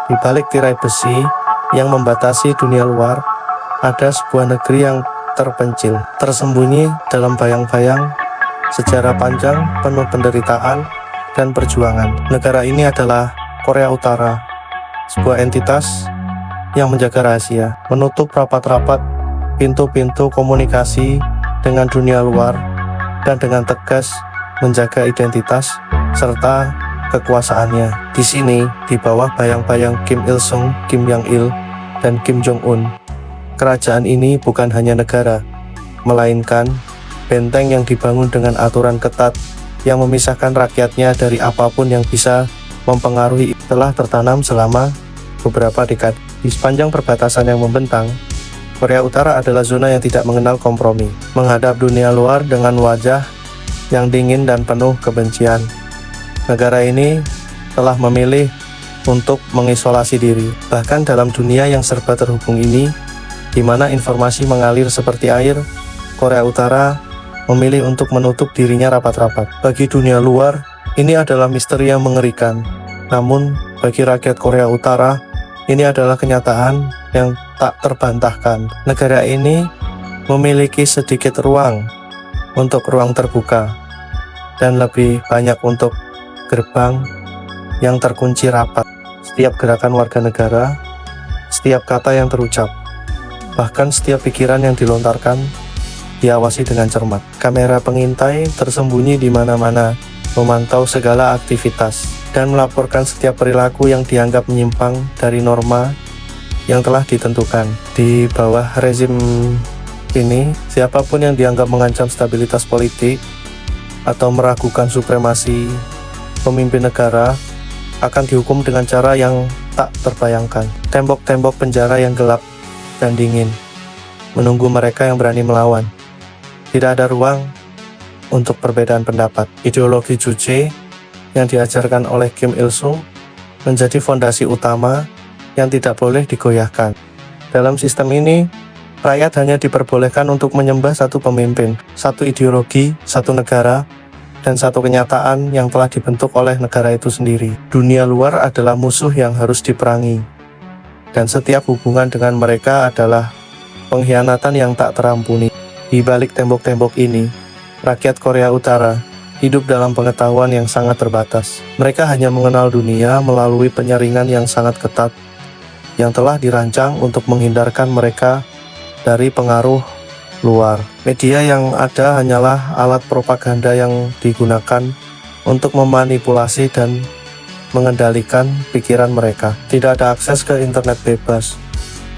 Di balik tirai besi yang membatasi dunia luar, ada sebuah negeri yang terpencil, tersembunyi dalam bayang-bayang sejarah panjang penuh penderitaan dan perjuangan. Negara ini adalah Korea Utara, sebuah entitas yang menjaga rahasia, menutup rapat-rapat pintu-pintu komunikasi dengan dunia luar, dan dengan tegas menjaga identitas serta kekuasaannya. Di sini, di bawah bayang-bayang Kim Il Sung, Kim Jong Il, dan Kim Jong Un, kerajaan ini bukan hanya negara, melainkan benteng yang dibangun dengan aturan ketat yang memisahkan rakyatnya dari apapun yang bisa mempengaruhi. Telah tertanam selama beberapa dekade. Di sepanjang perbatasan yang membentang, Korea Utara adalah zona yang tidak mengenal kompromi, menghadap dunia luar dengan wajah yang dingin dan penuh kebencian. Negara ini telah memilih untuk mengisolasi diri, bahkan dalam dunia yang serba terhubung ini, di mana informasi mengalir seperti air. Korea Utara memilih untuk menutup dirinya rapat-rapat. Bagi dunia luar, ini adalah misteri yang mengerikan. Namun, bagi rakyat Korea Utara, ini adalah kenyataan yang tak terbantahkan. Negara ini memiliki sedikit ruang untuk ruang terbuka, dan lebih banyak untuk gerbang yang terkunci rapat. Setiap gerakan warga negara, setiap kata yang terucap, bahkan setiap pikiran yang dilontarkan diawasi dengan cermat. Kamera pengintai tersembunyi di mana-mana, memantau segala aktivitas dan melaporkan setiap perilaku yang dianggap menyimpang dari norma yang telah ditentukan. Di bawah rezim ini, siapapun yang dianggap mengancam stabilitas politik atau meragukan supremasi pemimpin negara akan dihukum dengan cara yang tak terbayangkan. Tembok-tembok penjara yang gelap dan dingin menunggu mereka yang berani melawan. Tidak ada ruang untuk perbedaan pendapat. Ideologi Juche yang diajarkan oleh Kim Il Sung menjadi fondasi utama yang tidak boleh digoyahkan. Dalam sistem ini, rakyat hanya diperbolehkan untuk menyembah satu pemimpin, satu ideologi, satu negara, dan satu kenyataan yang telah dibentuk oleh negara itu sendiri. Dunia luar adalah musuh yang harus diperangi, dan setiap hubungan dengan mereka adalah pengkhianatan yang tak terampuni. Di balik tembok-tembok ini, rakyat Korea Utara hidup dalam pengetahuan yang sangat terbatas. Mereka hanya mengenal dunia melalui penyaringan yang sangat ketat, yang telah dirancang untuk menghindarkan mereka dari pengaruh luar. Media yang ada hanyalah alat propaganda yang digunakan untuk memanipulasi dan mengendalikan pikiran mereka. Tidak ada akses ke internet bebas,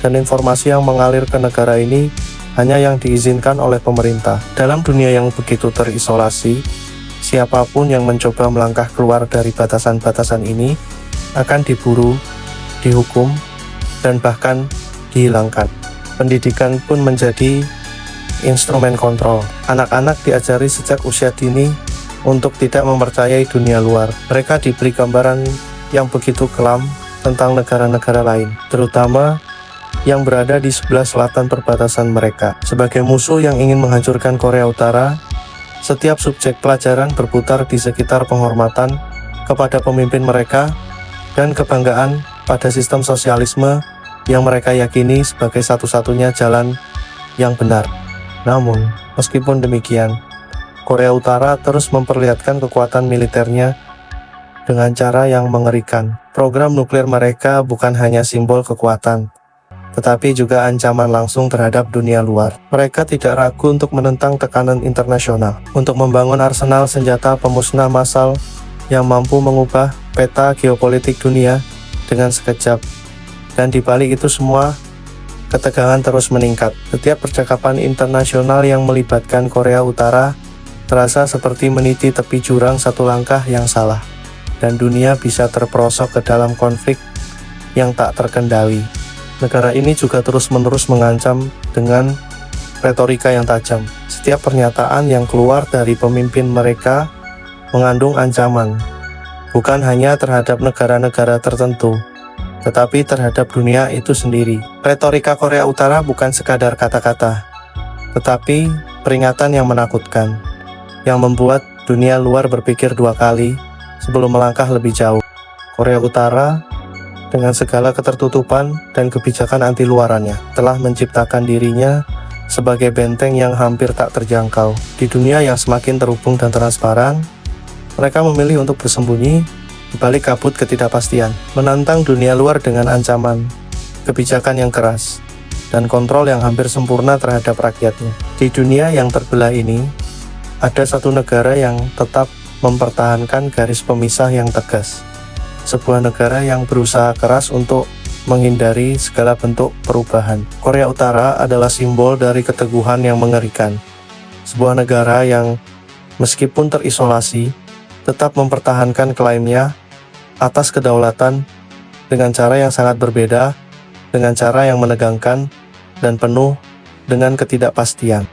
dan informasi yang mengalir ke negara ini hanya yang diizinkan oleh pemerintah. Dalam dunia yang begitu terisolasi, siapapun yang mencoba melangkah keluar dari batasan-batasan ini akan diburu, dihukum, dan bahkan dihilangkan. Pendidikan pun menjadi instrumen kontrol. Anak-anak diajari sejak usia dini untuk tidak mempercayai dunia luar. Mereka diberi gambaran yang begitu kelam tentang negara-negara lain, terutama yang berada di sebelah selatan perbatasan mereka. Sebagai musuh yang ingin menghancurkan Korea Utara, setiap subjek pelajaran berputar di sekitar penghormatan kepada pemimpin mereka dan kebanggaan pada sistem sosialisme yang mereka yakini sebagai satu-satunya jalan yang benar. Namun, meskipun demikian, Korea Utara terus memperlihatkan kekuatan militernya dengan cara yang mengerikan. Program nuklir mereka bukan hanya simbol kekuatan, tetapi juga ancaman langsung terhadap dunia luar. Mereka tidak ragu untuk menentang tekanan internasional, untuk membangun arsenal senjata pemusnah massal yang mampu mengubah peta geopolitik dunia dengan sekejap. Dan di balik itu semua, ketegangan terus meningkat. Setiap percakapan internasional yang melibatkan Korea Utara terasa seperti meniti tepi jurang satu langkah yang salah, dan dunia bisa terperosok ke dalam konflik yang tak terkendali. Negara ini juga terus-menerus mengancam dengan retorika yang tajam. Setiap pernyataan yang keluar dari pemimpin mereka mengandung ancaman, bukan hanya terhadap negara-negara tertentu, tetapi terhadap dunia itu sendiri. Retorika Korea Utara bukan sekadar kata-kata, tetapi peringatan yang menakutkan, yang membuat dunia luar berpikir dua kali sebelum melangkah lebih jauh. Korea Utara dengan segala ketertutupan dan kebijakan anti luarannya, telah menciptakan dirinya sebagai benteng yang hampir tak terjangkau. Di dunia yang semakin terhubung dan transparan, mereka memilih untuk bersembunyi di balik kabut ketidakpastian, menantang dunia luar dengan ancaman, kebijakan yang keras, dan kontrol yang hampir sempurna terhadap rakyatnya. Di dunia yang terbelah ini, ada satu negara yang tetap mempertahankan garis pemisah yang tegas. Sebuah negara yang berusaha keras untuk menghindari segala bentuk perubahan. Korea Utara adalah simbol dari keteguhan yang mengerikan. Sebuah negara yang meskipun terisolasi, tetap mempertahankan klaimnya atas kedaulatan dengan cara yang sangat berbeda, dengan cara yang menegangkan dan penuh dengan ketidakpastian.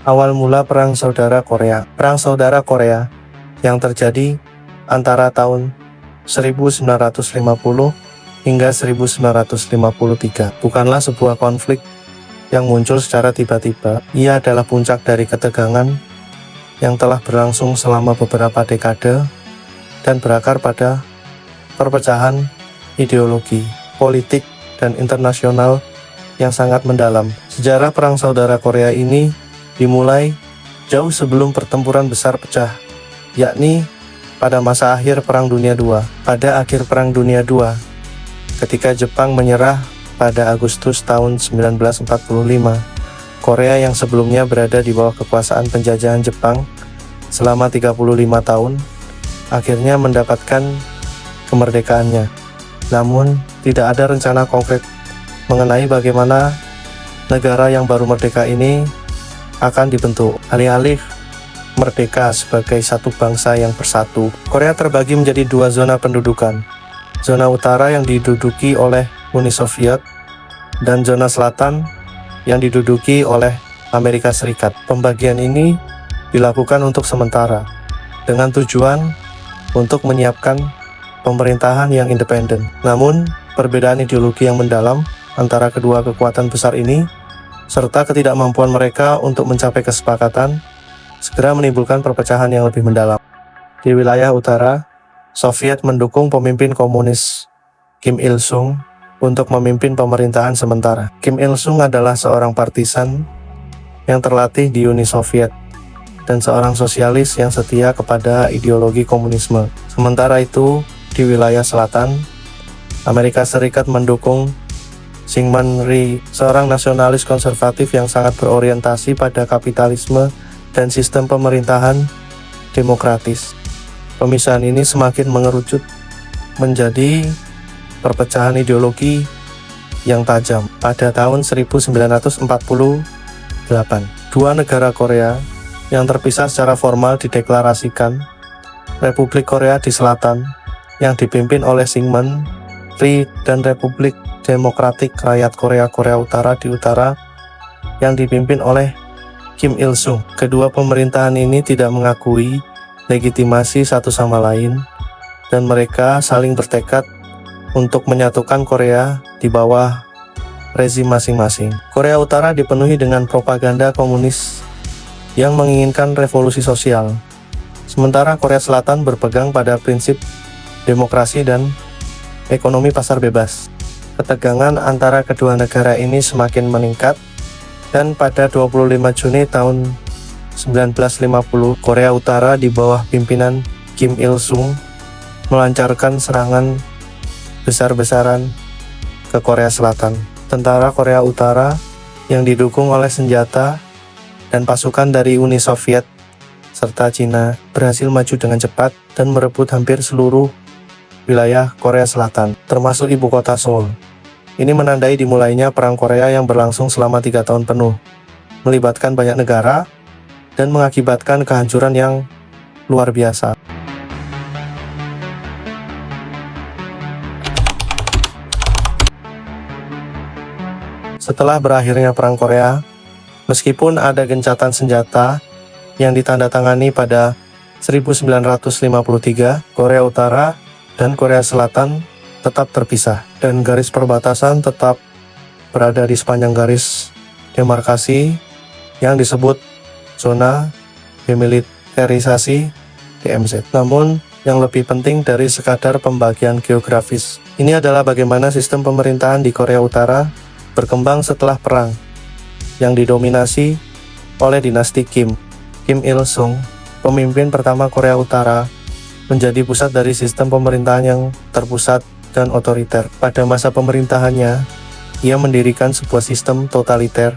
Awal mula Perang Saudara Korea. Perang Saudara Korea yang terjadi antara tahun 1950 hingga 1953 bukanlah sebuah konflik yang muncul secara tiba-tiba. Ia adalah puncak dari ketegangan yang telah berlangsung selama beberapa dekade dan berakar pada perpecahan ideologi, politik, dan internasional yang sangat mendalam. Sejarah Perang Saudara Korea ini dimulai jauh sebelum pertempuran besar pecah, yakni pada masa akhir Perang Dunia II. Pada akhir Perang Dunia II, ketika Jepang menyerah pada Agustus tahun 1945, Korea yang sebelumnya berada di bawah kekuasaan penjajahan Jepang selama 35 tahun, akhirnya mendapatkan kemerdekaannya. Namun, tidak ada rencana konkret mengenai bagaimana negara yang baru merdeka ini akan dibentuk. Alih-alih merdeka sebagai satu bangsa yang bersatu, Korea terbagi menjadi dua zona pendudukan. Zona utara yang diduduki oleh Uni Soviet dan zona selatan yang diduduki oleh Amerika Serikat. Pembagian ini dilakukan untuk sementara dengan tujuan untuk menyiapkan pemerintahan yang independen. Namun, perbedaan ideologi yang mendalam antara kedua kekuatan besar ini serta ketidakmampuan mereka untuk mencapai kesepakatan segera menimbulkan perpecahan yang lebih mendalam. Di wilayah utara, Soviet mendukung pemimpin komunis Kim Il-sung untuk memimpin pemerintahan sementara. Kim Il-sung adalah seorang partisan yang terlatih di Uni Soviet dan seorang sosialis yang setia kepada ideologi komunisme. Sementara itu, di wilayah selatan, Amerika Serikat mendukung Syngman Rhee, seorang nasionalis konservatif yang sangat berorientasi pada kapitalisme dan sistem pemerintahan demokratis. Pemisahan ini semakin mengerucut menjadi perpecahan ideologi yang tajam. Pada tahun 1948, dua negara Korea yang terpisah secara formal dideklarasikan Republik Korea di Selatan yang dipimpin oleh Syngman Rhee dan Republik Demokratik Rakyat Korea Korea Utara di utara yang dipimpin oleh Kim Il-sung. Kedua pemerintahan ini tidak mengakui legitimasi satu sama lain dan mereka saling bertekad untuk menyatukan Korea di bawah rezim masing-masing. Korea Utara dipenuhi dengan propaganda komunis yang menginginkan revolusi sosial, sementara Korea Selatan berpegang pada prinsip demokrasi dan ekonomi pasar bebas. Ketegangan antara kedua negara ini semakin meningkat dan pada 25 Juni tahun 1950, Korea Utara di bawah pimpinan Kim Il-sung melancarkan serangan besar-besaran ke Korea Selatan. Tentara Korea Utara yang didukung oleh senjata dan pasukan dari Uni Soviet serta Cina berhasil maju dengan cepat dan merebut hampir seluruh wilayah Korea Selatan, termasuk ibu kota Seoul. Ini menandai dimulainya Perang Korea yang berlangsung selama 3 tahun penuh, melibatkan banyak negara, dan mengakibatkan kehancuran yang luar biasa. Setelah berakhirnya Perang Korea, meskipun ada gencatan senjata yang ditandatangani pada 1953, Korea Utara dan Korea Selatan tetap terpisah, dan garis perbatasan tetap berada di sepanjang garis demarkasi yang disebut zona demilitarisasi DMZ. Namun, yang lebih penting dari sekadar pembagian geografis, ini adalah bagaimana sistem pemerintahan di Korea Utara berkembang setelah perang, yang didominasi oleh dinasti Kim. Kim Il-sung, pemimpin pertama Korea Utara, menjadi pusat dari sistem pemerintahan yang terpusat dan otoriter. Pada masa pemerintahannya, ia mendirikan sebuah sistem totaliter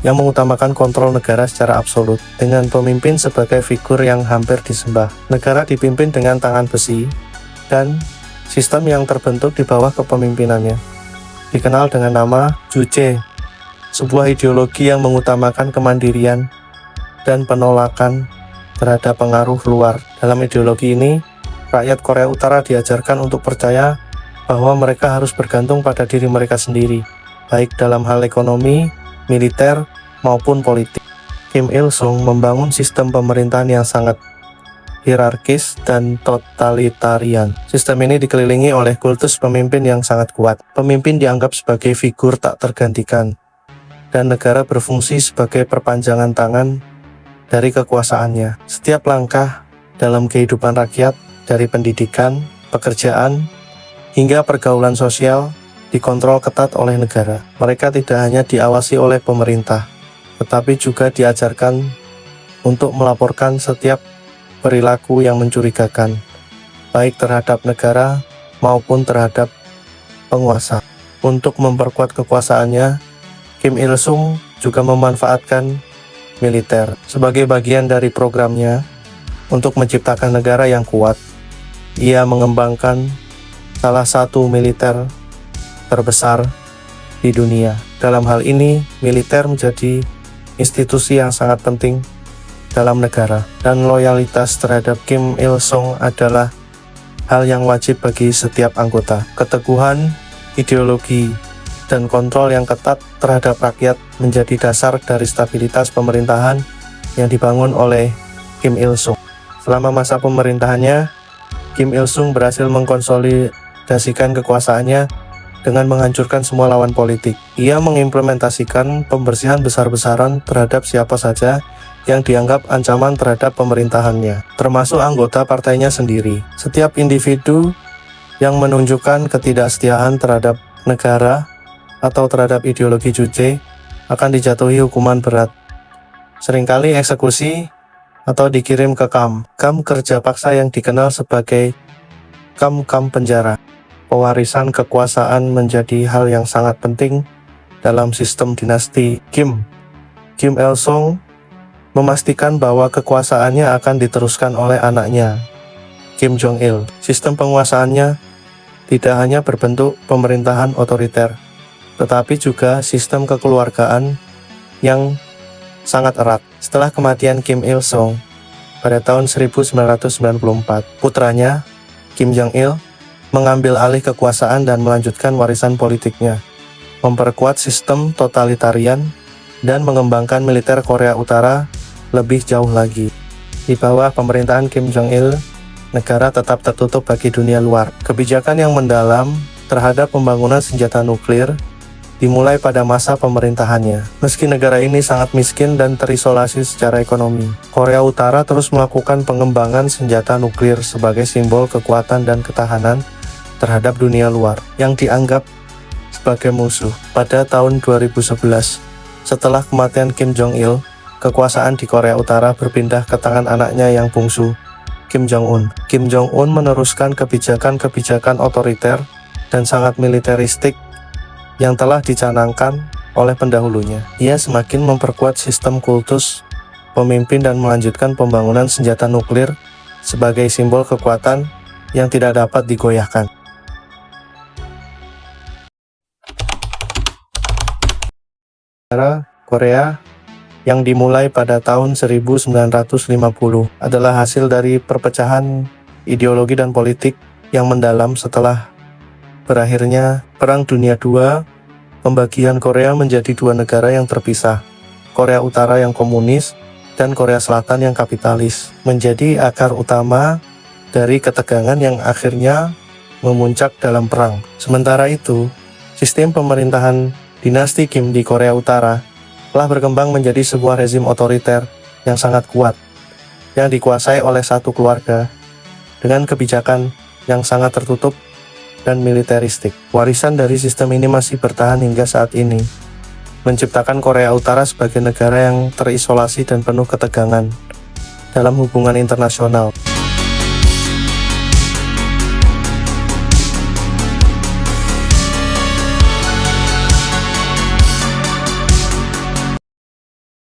yang mengutamakan kontrol negara secara absolut, dengan pemimpin sebagai figur yang hampir disembah. Negara dipimpin dengan tangan besi, dan sistem yang terbentuk di bawah kepemimpinannya dikenal dengan nama Juche, sebuah ideologi yang mengutamakan kemandirian dan penolakan terhadap pengaruh luar. Dalam ideologi ini, rakyat Korea Utara diajarkan untuk percaya bahwa mereka harus bergantung pada diri mereka sendiri, baik dalam hal ekonomi, militer, maupun politik. Kim Il-sung membangun sistem pemerintahan yang sangat hierarkis dan totalitarian. Sistem ini dikelilingi oleh kultus pemimpin yang sangat kuat. Pemimpin dianggap sebagai figur tak tergantikan, dan negara berfungsi sebagai perpanjangan tangan dari kekuasaannya. Setiap langkah dalam kehidupan rakyat, dari pendidikan, pekerjaan, hingga pergaulan sosial, dikontrol ketat oleh negara. Mereka tidak hanya diawasi oleh pemerintah, tetapi juga diajarkan untuk melaporkan setiap perilaku yang mencurigakan, baik terhadap negara maupun terhadap penguasa. Untuk memperkuat kekuasaannya, Kim Il-sung juga memanfaatkan militer sebagai bagian dari programnya untuk menciptakan negara yang kuat. Ia mengembangkan salah satu militer terbesar di dunia. Dalam hal ini, militer menjadi institusi yang sangat penting dalam negara, dan loyalitas terhadap Kim Il-sung adalah hal yang wajib bagi setiap anggota. Keteguhan ideologi dan kontrol yang ketat terhadap rakyat menjadi dasar dari stabilitas pemerintahan yang dibangun oleh Kim Il-sung. Selama masa pemerintahannya, Kim Il-sung berhasil mengkonsolidasikan kekuasaannya dengan menghancurkan semua lawan politik. Ia mengimplementasikan pembersihan besar-besaran terhadap siapa saja yang dianggap ancaman terhadap pemerintahannya, termasuk anggota partainya sendiri. Setiap individu yang menunjukkan ketidaksetiaan terhadap negara atau terhadap ideologi Juche akan dijatuhi hukuman berat, seringkali eksekusi atau dikirim ke kamp kerja paksa yang dikenal sebagai kamp penjara. Pewarisan kekuasaan menjadi hal yang sangat penting dalam sistem dinasti Kim. Kim Il-sung memastikan bahwa kekuasaannya akan diteruskan oleh anaknya, Kim Jong-il. Sistem penguasaannya tidak hanya berbentuk pemerintahan otoriter, tetapi juga sistem kekeluargaan yang sangat erat. Setelah kematian Kim Il-sung pada tahun 1994, putranya, Kim Jong-il, mengambil alih kekuasaan dan melanjutkan warisan politiknya, memperkuat sistem totalitarian, dan mengembangkan militer Korea Utara lebih jauh lagi. Di bawah pemerintahan Kim Jong-il, negara tetap tertutup bagi dunia luar. Kebijakan yang mendalam terhadap pembangunan senjata nuklir dimulai pada masa pemerintahannya. Meski negara ini sangat miskin dan terisolasi secara ekonomi, Korea Utara terus melakukan pengembangan senjata nuklir sebagai simbol kekuatan dan ketahanan terhadap dunia luar yang dianggap sebagai musuh. Pada tahun 2011, setelah kematian Kim Jong-il, kekuasaan di Korea Utara berpindah ke tangan anaknya yang bungsu, Kim Jong-un. Kim Jong-un meneruskan kebijakan-kebijakan otoriter dan sangat militeristik yang telah dicanangkan oleh pendahulunya. Ia semakin memperkuat sistem kultus pemimpin dan melanjutkan pembangunan senjata nuklir sebagai simbol kekuatan yang tidak dapat digoyahkan. Negara Korea yang dimulai pada tahun 1950 adalah hasil dari perpecahan ideologi dan politik yang mendalam setelah berakhirnya Perang Dunia II. Pembagian Korea menjadi dua negara yang terpisah, Korea Utara yang komunis dan Korea Selatan yang kapitalis, menjadi akar utama dari ketegangan yang akhirnya memuncak dalam perang. Sementara itu, sistem pemerintahan dinasti Kim di Korea Utara telah berkembang menjadi sebuah rezim otoriter yang sangat kuat, yang dikuasai oleh satu keluarga dengan kebijakan yang sangat tertutup dan militeristik. Warisan dari sistem ini masih bertahan hingga saat ini, menciptakan Korea Utara sebagai negara yang terisolasi dan penuh ketegangan dalam hubungan internasional.